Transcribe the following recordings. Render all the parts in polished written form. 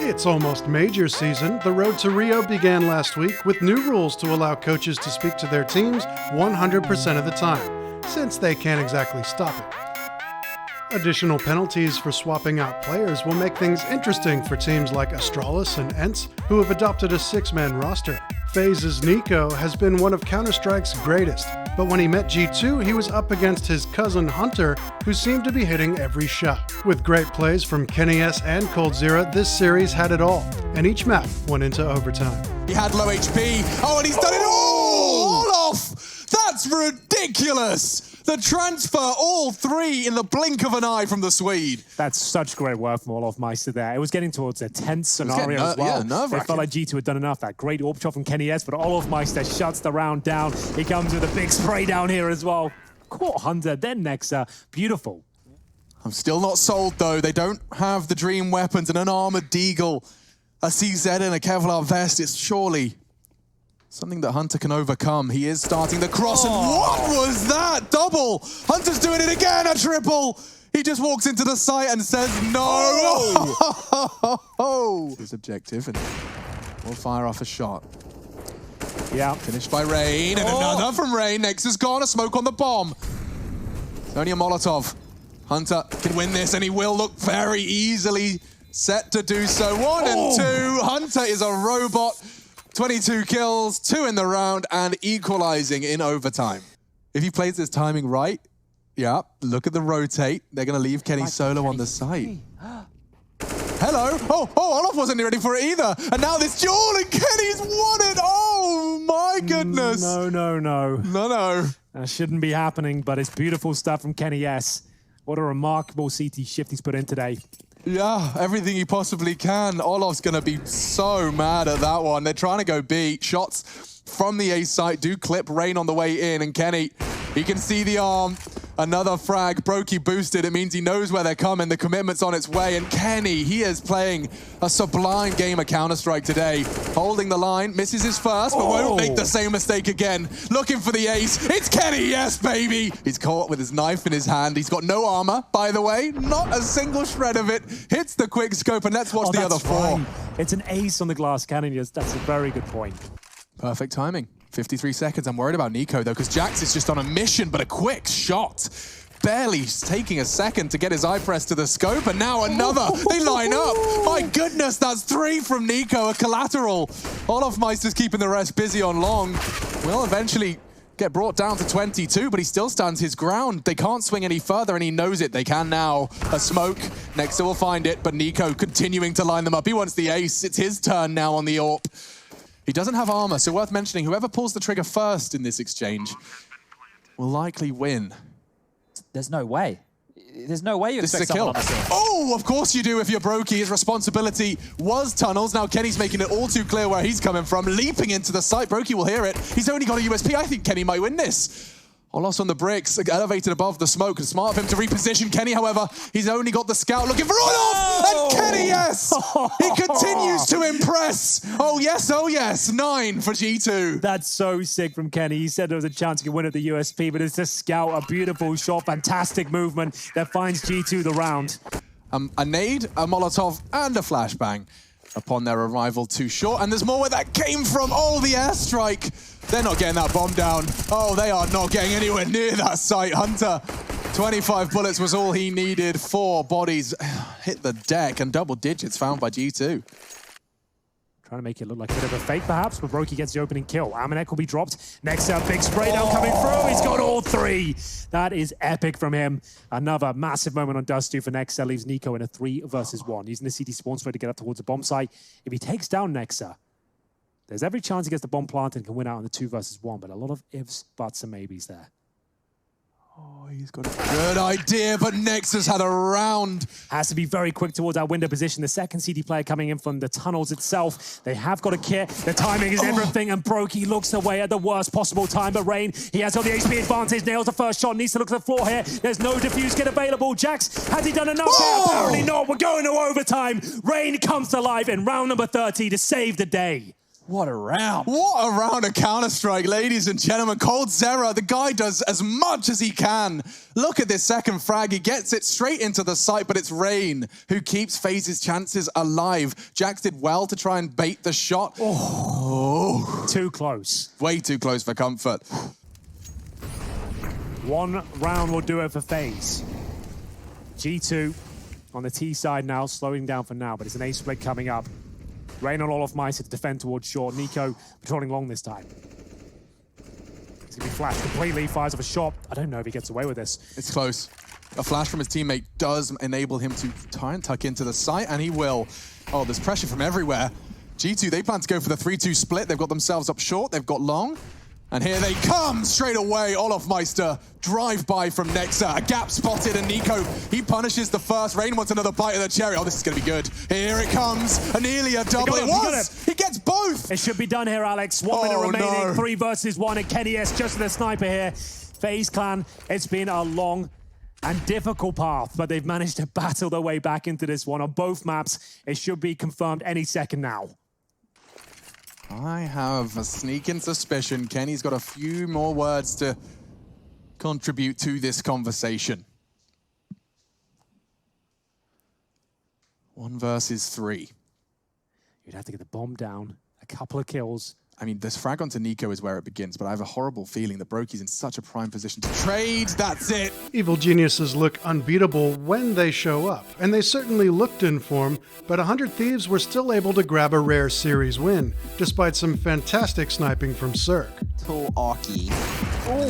It's almost major season. The road to Rio began last week with new rules to allow coaches to speak to their teams 100% of the time, since they can't exactly stop it. Additional penalties for swapping out players will make things interesting for teams like Astralis and Ents, who have adopted a 6-man roster. FaZe's Nico has been one of Counter-Strike's greatest, but when he met G2, he was up against his cousin Hunter, who seemed to be hitting every shot. With great plays from Kenny S and coldzera, this series had it all, and each map went into overtime. He had low HP. Oh, and he's done it all off! That's ridiculous! The transfer, all three in the blink of an eye from the Swede. That's such great work from Meister there. It was getting towards a tense scenario as well. Yeah, it felt like G2 had done enough. That great AWP shot from Kenny S, but Meister shuts the round down. He comes with a big spray down here as well. Caught Hunter, then Nexa. Beautiful. I'm still not sold, though. They don't have the dream weapons and an armored deagle, a CZ and a Kevlar vest. It's surely something that Hunter can overcome. He is starting the cross, and what was that? Double! Hunter's doing it again, a triple! He just walks into the site and says no! His objective, and we'll fire off a shot. Yeah. Finished by Rain, and another from Rain. Nexus gone, a smoke on the bomb. Only a Molotov. Hunter can win this, and he will look very easily set to do so. 1 and 2. Hunter is a robot. 22 kills, 2 in the round, and equalizing in overtime. If he plays his timing right, yeah, look at the rotate. They're going to leave Kenny solo on the site. Hello. Oh, Olof wasn't ready for it either. And now this duel, and Kenny's won it. Oh, my goodness. No. That shouldn't be happening, but it's beautiful stuff from Kenny S. What a remarkable CT shift he's put in today. Yeah, everything he possibly can. Olof's going to be so mad at that one. They're trying to go B. Shots from the A site do clip Rain on the way in, and Kenny, he can see the arm. Another frag. Brokey boosted. It means he knows where they're coming. The commitment's on its way, and Kenny, he is playing a sublime game of Counter-Strike today. Holding the line, misses his first, but won't make the same mistake again. Looking for the ace. It's Kenny, yes, baby! He's caught with his knife in his hand. He's got no armor, by the way. Not a single shred of it. Hits the quick scope, and let's watch the other 4. Right. It's an ace on the glass cannon. Yes, that's a very good point. Perfect timing. 53 seconds. I'm worried about Nico, though, because Jax is just on a mission, but a quick shot. Barely taking a second to get his eye pressed to the scope, and now another. They line up. My goodness, that's 3 from Nico, a collateral. Meister's keeping the rest busy on long. Will eventually get brought down to 22, but he still stands his ground. They can't swing any further, and he knows it. They can now. A smoke. Next will find it, but Nico continuing to line them up. He wants the ace. It's his turn now on the AWP. He doesn't have armor, so worth mentioning, whoever pulls the trigger first in this exchange will likely win. There's no way. There's no way you expect someone on the scene. Oh, of course you do if you're Brokey. His responsibility was tunnels. Now Kenny's making it all too clear where he's coming from. Leaping into the site. Brokey will hear it. He's only got a USP. I think Kenny might win this. Olos on the bricks, elevated above the smoke. Smart of him to reposition Kenny, however. He's only got the scout looking for Olof! And Kenny, yes! He continues to impress. Oh, yes. 9 for G2. That's so sick from Kenny. He said there was a chance he could win at the USP, but it's a scout, a beautiful shot, fantastic movement that finds G2 the round. A nade, a Molotov, and a flashbang upon their arrival too short. And there's more where that came from. Oh, the airstrike. They're not getting that bomb down. Oh, they are not getting anywhere near that site. Hunter, 25 bullets was all he needed. 4 bodies hit the deck, and double digits found by G2. Trying to make it look like a bit of a fake, perhaps, but Brokey gets the opening kill. Amanek will be dropped. Next up, big spray down coming through. He's got all 3. That is epic from him. Another massive moment on Dust 2 for Nexa. Leaves Nico in a 3 versus 1. Using the CT spawn spray to get up towards the bomb site. If he takes down Nexa, there's every chance he gets the bomb planted and can win out in the 2 versus 1, but a lot of ifs, buts, and maybes there. Oh, he's got a good idea, but Nexus had a round. Has to be very quick towards our window position. The second CD player coming in from the tunnels itself. They have got a kit. The timing is everything, and Brokey looks away at the worst possible time. But Rain, he has all the HP advantage. Nails the first shot. Needs to look at the floor here. There's no defuse kit available. Jax, has he done enough there? Apparently not. We're going to overtime. Rain comes to life in round number 30 to save the day. What a round. What a round of Counter-Strike, ladies and gentlemen. coldzera, the guy does as much as he can. Look at this second frag. He gets it straight into the site, but it's Rain who keeps FaZe's chances alive. Jax did well to try and bait the shot. Oh. Too close. Way too close for comfort. One round will do it for FaZe. G2 on the T side now, slowing down for now, but it's an A split coming up. Rain on all of Mice to defend towards short. Nico patrolling long this time. He's gonna be flashed completely, fires off a shot. I don't know if he gets away with this. It's close. A flash from his teammate does enable him to try and tuck into the site, and he will. Oh, there's pressure from everywhere. G2, they plan to go for the 3-2 split. They've got themselves up short. They've got long. And here they come straight away. Olofmeister, drive-by from Nexa. A gap spotted, and Nico, he punishes the first. Rain wants another bite of the cherry. Oh, this is going to be good. Here it comes. A nearly a double. It was. He gets both. It should be done here, Alex. 1 minute remaining. No. 3 versus 1. And Kenny S just the sniper here. FaZe Clan, it's been a long and difficult path, but they've managed to battle their way back into this one on both maps. It should be confirmed any second now. I have a sneaking suspicion Kenny's got a few more words to contribute to this conversation. 1 versus 3. You'd have to get the bomb down, a couple of kills. I mean, this frag onto Nico is where it begins, but I have a horrible feeling that Brokey's in such a prime position to trade. That's it. Evil geniuses look unbeatable when they show up, and they certainly looked in form, but 100 Thieves were still able to grab a rare series win, despite some fantastic sniping from Cirque. Aki.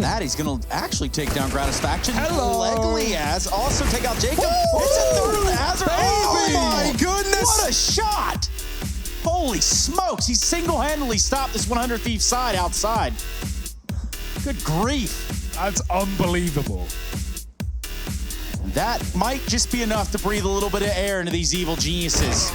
That he's going to actually take down Gratisfaction. Hello. Legally as also take out Jacob. It's a third Azure. Oh my goodness. What a shot. Holy smokes, he single-handedly stopped this 100 Thief side outside. Good grief. That's unbelievable. That might just be enough to breathe a little bit of air into these evil geniuses.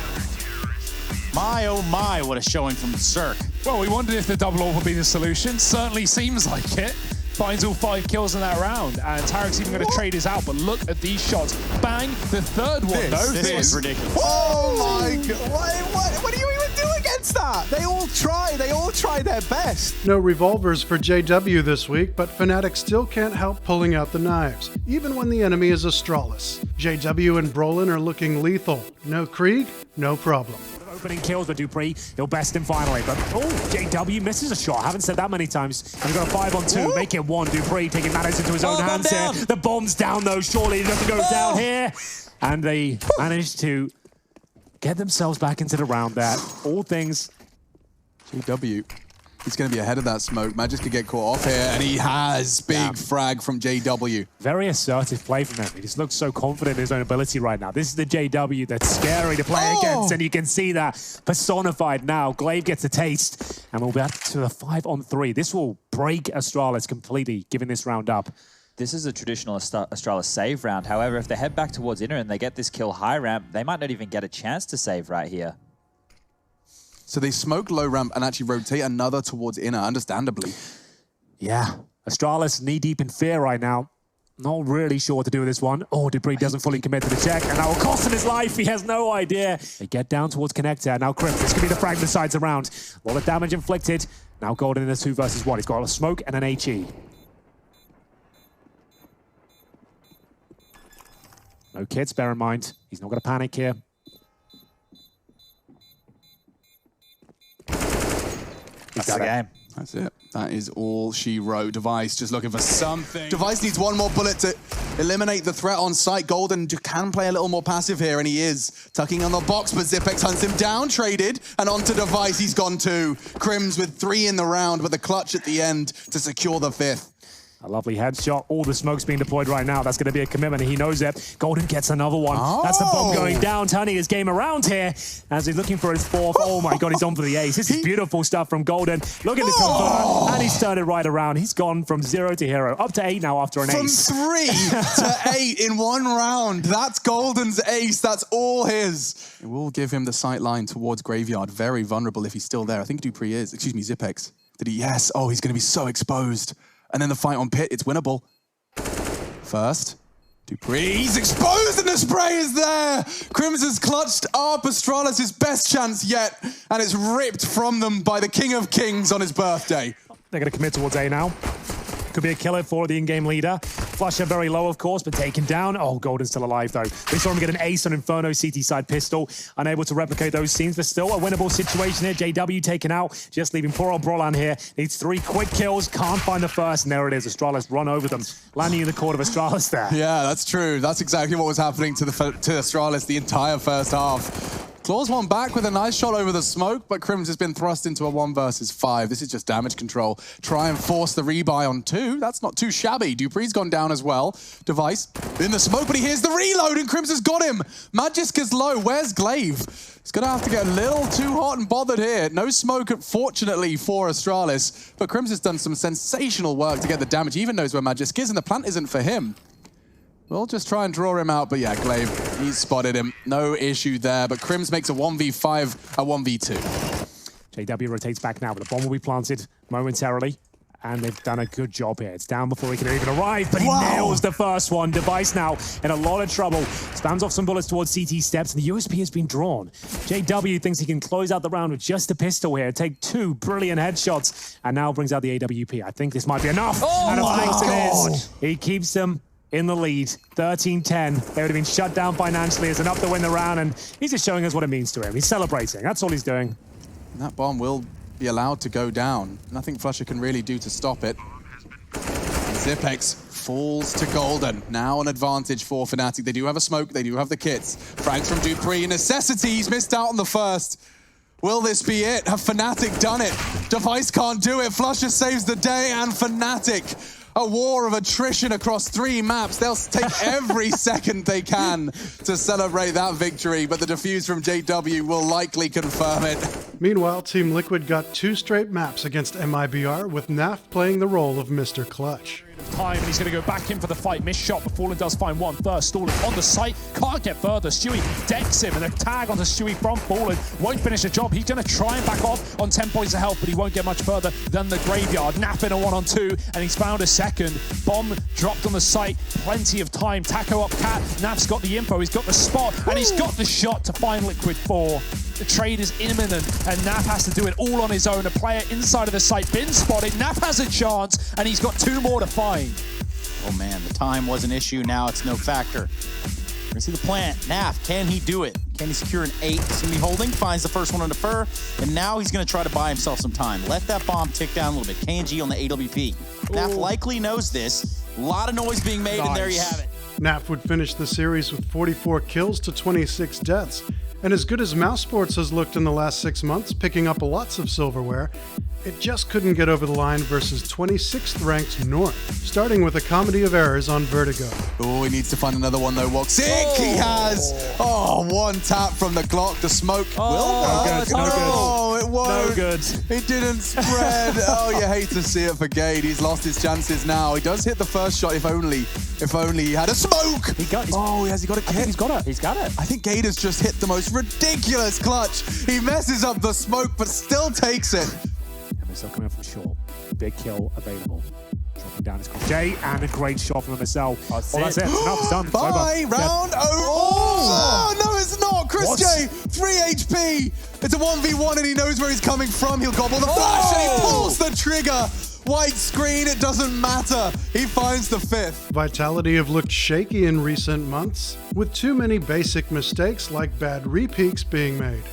My, oh my, what a showing from Cirque. Well, we wondered if the double AWP would be the solution. Certainly seems like it. Finds all 5 kills in that round, and Tarek's even going to trade his out, but look at these shots. Bang, the third one, though. This was ridiculous. Oh my God, what do you even do against that? They all try their best. No revolvers for JW this week, but Fnatic still can't help pulling out the knives, even when the enemy is Astralis. JW and Brolin are looking lethal. No Krieg, no problem. Opening kills, but Dupree, he'll best him finally. But, oh, JW misses a shot. I haven't said that many times. And we've got a 5-on-2. Make it 1. Dupree taking matters into his own hands here. The bomb's down, though. Surely he doesn't go down here. And they managed to get themselves back into the round there. All things. JW, he's going to be ahead of that smoke. Magic could get caught off here, and he has big frag from JW. Very assertive play from him. He just looks so confident in his own ability right now. This is the JW that's scary to play against, and you can see that personified now. Glaive gets a taste, and we'll be back to the 5-on-3. This will break Astralis completely, giving this round up. This is a traditional Astralis save round. However, if they head back towards inner and they get this kill high ramp, they might not even get a chance to save right here. So they smoke low ramp and actually rotate another towards inner, understandably. Yeah, Astralis knee-deep in fear right now. Not really sure what to do with this one. Oh, Dupree doesn't fully commit to the check, and that will cost him his life. He has no idea. They get down towards connector. Now Crimp, this could be the frag decides around. A lot of damage inflicted. Now Golden in a 2 versus 1. He's got a smoke and an HE. No kids, bear in mind. He's not going to panic here. That's the game. That's it. That is all she wrote. Device just looking for something. Device needs 1 more bullet to eliminate the threat on site. Golden can play a little more passive here, and he is. Tucking on the box, but Zipex hunts him down, traded, and onto Device. He's gone 2. Crims with 3 in the round, with a clutch at the end to secure the 5th. A lovely headshot. All the smoke's being deployed right now. That's going to be a commitment. He knows it. Golden gets another one. That's the bomb going down, turning his game around here as he's looking for his 4th. Oh my God, he's on for the ace. This is beautiful stuff from Golden. Looking to convert, and he's turned it right around. He's gone from 0 to hero, up to 8 now after an ace. From 3 to 8 in 1 round. That's Golden's ace. That's all his. It will give him the sight line towards Graveyard. Very vulnerable if he's still there. I think Dupree is. Excuse me, Zipex. Did he? Yes. Oh, he's going to be so exposed. And then the fight on pit, it's winnable. First, Dupree's exposed and the spray is there! Crimson's clutched up Astralis' best chance yet, and it's ripped from them by the King of Kings on his birthday. They're going to commit towards A now. Could be a killer for the in-game leader. Flusher very low, of course, but taken down. Oh, Golden's still alive, though. We saw him get an ace on Inferno CT side pistol. Unable to replicate those scenes, but still a winnable situation here. JW taken out, just leaving poor old Brolan here. Needs 3 quick kills, can't find the first, and there it is. Astralis run over them, landing in the court of Astralis there. Yeah, that's true. That's exactly what was happening to Astralis the entire first half. Claws one back with a nice shot over the smoke, but Crims has been thrust into a 1 versus 5. This is just damage control. Try and force the rebuy on 2. That's not too shabby. Dupree's gone down as well. Device in the smoke, but he hears the reload, and Crims has got him. Magisk is low. Where's Glaive? He's going to have to get a little too hot and bothered here. No smoke, fortunately, for Astralis, but Crims has done some sensational work to get the damage. He even knows where Magisk is, and the plant isn't for him. We'll just try and draw him out, but yeah, Glaive, he's spotted him. No issue there, but Crims makes a 1v5, a 1v2. JW rotates back now, but the bomb will be planted momentarily, and they've done a good job here. It's down before he can even arrive, but he nails the first one. Device now in a lot of trouble. Spams off some bullets towards CT steps, and the USP has been drawn. JW thinks he can close out the round with just a pistol here, take 2 brilliant headshots, and now brings out the AWP. I think this might be enough. And of course it is. He keeps them in the lead, 13-10. They would have been shut down financially as enough to win the round, and he's just showing us what it means to him. He's celebrating. That's all he's doing. And that bomb will be allowed to go down. Nothing Flusher can really do to stop it. Zipex falls to Golden. Now an advantage for Fnatic. They do have a smoke. They do have the kits. Frags from Dupree. Necessity. He's missed out on the first. Will this be it? Have Fnatic done it? Device can't do it. Flusher saves the day, and Fnatic, a war of attrition across 3 maps. They'll take every second they can to celebrate that victory, but the defuse from JW will likely confirm it. Meanwhile, Team Liquid got 2 straight maps against MIBR, with Naf playing the role of Mr. Clutch. Time, and he's going to go back in for the fight. Missed shot, but Fallen does find one first. Stalling on the site, can't get further. Stewie decks him, and a tag onto Stewie from Fallen. Won't finish the job. He's going to try and back off on 10 points of health, but he won't get much further than the graveyard. Nap in a 1-on-2, and he's found a second. Bomb dropped on the site. Plenty of time. Taco up Cat. Nap's got the info. He's got the spot, and he's got the shot to find Liquid 4. The trade is imminent, and Nap has to do it all on his own. A player inside of the site, been spotted. Nap has a chance, and he's got 2 more to find. Oh man, the time was an issue. Now it's no factor. We're gonna see the plant. Naf, can he do it? Can he secure an 8? He's gonna be holding, finds the first one on the fur, and now he's gonna try to buy himself some time. Let that bomb tick down a little bit. KNG on the AWP. Naf likely knows this. A lot of noise being made, and there you have it. Naf would finish the series with 44 kills to 26 deaths. And as good as Mousesports has looked in the last 6 months, picking up lots of silverware, it just couldn't get over the line versus 26th ranked North, starting with a comedy of errors on Vertigo. Oh, he needs to find another one though. Woxic, he has! Oh, 1 tap from the Glock. The smoke will No good. Oh, it won't. No good. It didn't spread. Oh, you hate to see it for Gade. He's lost his chances now. He does hit the first shot, if only he had a smoke! Has he got a kit? He's got it. He's got it. I think Gade has just hit the most ridiculous clutch. He messes up the smoke, but still takes it. MSL coming up from short. Big kill available. Dropping down his cross. Jay, and a great shot from MSL. That's it. It's enough. It's done. It's Bye. over. Round over. Oh, no, it's not. Chris J, 3 HP. It's a 1v1, and he knows where he's coming from. He'll gobble the flash, and he pulls the trigger. White screen, it doesn't matter. He finds the 5th. Vitality have looked shaky in recent months, with too many basic mistakes like bad repeaks being made.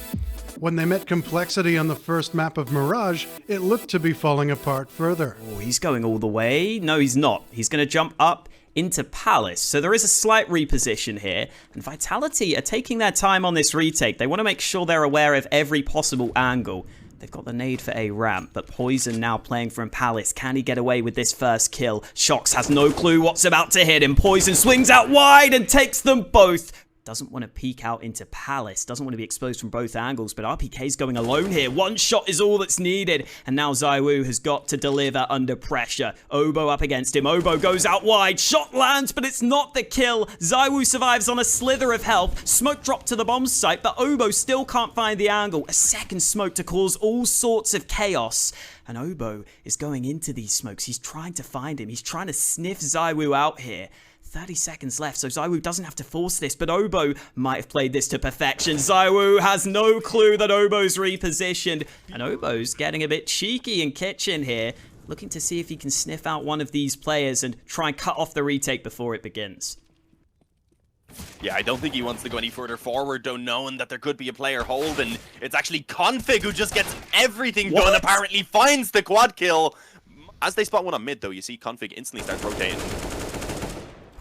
When they met Complexity on the first map of Mirage, it looked to be falling apart further. Oh, he's going all the way. No, he's not. He's going to jump up into Palace. So there is a slight reposition here. And Vitality are taking their time on this retake. They want to make sure they're aware of every possible angle. They've got the nade for a ramp, but Poison now playing from Palace. Can he get away with this first kill? Shox has no clue what's about to hit him. Poison swings out wide and takes them both. Doesn't want to peek out into Palace. Doesn't want to be exposed from both angles. But RPK's going alone here. 1 shot is all that's needed. And now ZywOo has got to deliver under pressure. Obo up against him. Obo goes out wide. Shot lands, but it's not the kill. ZywOo survives on a slither of health. Smoke dropped to the bomb site, but Obo still can't find the angle. A second smoke to cause all sorts of chaos. And Obo is going into these smokes. He's trying to find him. He's trying to sniff ZywOo out here. 30 seconds left, so ZywOo doesn't have to force this, but Obo might have played this to perfection. ZywOo has no clue that Obo's repositioned, and Obo's getting a bit cheeky in kitchen here, looking to see if he can sniff out one of these players and try and cut off the retake before it begins. Yeah, I don't think he wants to go any further forward, though, knowing that there could be a player hold, and it's actually Config who just gets everything done, apparently finds the quad kill. As they spot one on mid, though, you see Config instantly starts rotating.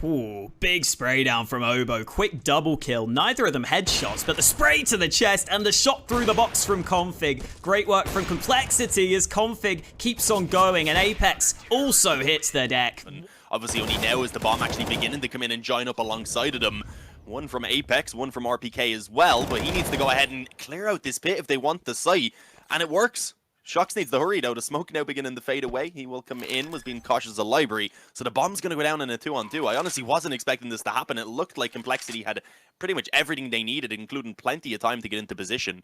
Ooh, big spray down from Obo. Quick double kill. Neither of them headshots, but the spray to the chest and the shot through the box from Config. Great work from Complexity as Config keeps on going, and Apex also hits the deck. And obviously only now is the bomb actually beginning to come in and join up alongside of them. One from Apex, one from RPK as well, but he needs to go ahead and clear out this pit if they want the site, and it works. Shox needs to hurry though. The smoke now beginning to fade away. He will come in, was being cautious as a library. So the bomb's going to go down in a 2-on-2. I honestly wasn't expecting this to happen. It looked like Complexity had pretty much everything they needed, including plenty of time to get into position.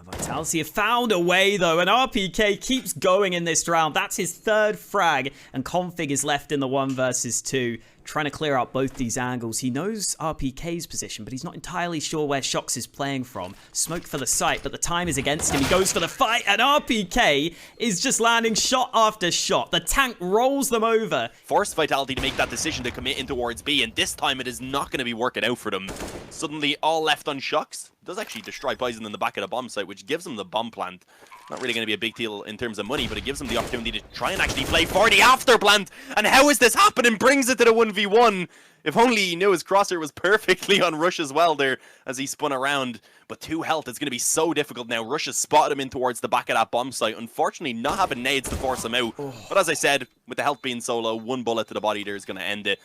Vitality have found a way though, and RPK keeps going in this round. That's his third frag, and Config is left in the 1 versus 2, trying to clear out both these angles. He knows RPK's position, but he's not entirely sure where Shox is playing from. Smoke for the site, but the time is against him. He goes for the fight, and RPK is just landing shot after shot. The tank rolls them over. Forced Vitality to make that decision to commit in towards B, and this time it is not going to be working out for them. Suddenly all left on Shox. Does actually destroy Poison in the back of the bomb site, which gives him the bomb plant. Not really going to be a big deal in terms of money, but it gives him the opportunity to try and actually play for the after plant. And how is this happening? Brings it to the 1v1. If only he knew his crosshair was perfectly on Rush as well there as he spun around. But 2 health is going to be so difficult now. Rush has spotted him in towards the back of that bomb site. Unfortunately, not having nades to force him out. But as I said, with the health being so low, 1 bullet to the body there is going to end it.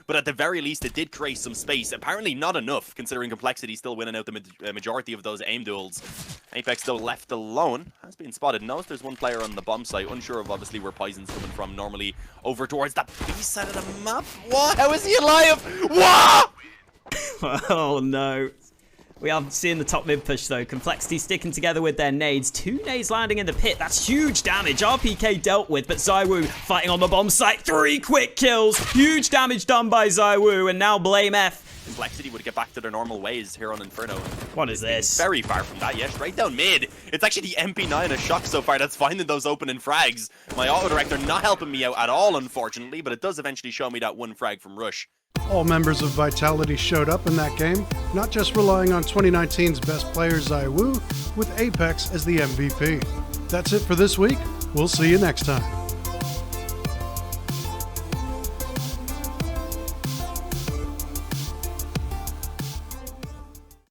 But at the very least, it did create some space. Apparently not enough, considering Complexity still winning out the majority of those aim duels. Apex, though, left alone, has been spotted. Knows there's one player on the bomb site. Unsure of, obviously, where Poison's coming from. Normally over towards that B side of the map. What? How is he alive? What? Oh, no. We are seeing the top mid push though. Complexity sticking together with their nades. 2 nades landing in the pit. That's huge damage. RPK dealt with, but ZywOo fighting on the bomb site. 3 quick kills. Huge damage done by ZywOo, and now Blame F. Complexity would get back to their normal ways here on Inferno. What is this? Very far from that, yes. Right down mid. It's actually the MP9 of Shox so far that's finding those opening frags. My auto director not helping me out at all, unfortunately, but it does eventually show me that 1 frag from Rush. All members of Vitality showed up in that game, not just relying on 2019's best player ZywOo, with Apex as the MVP. That's it for this week. We'll see you next time.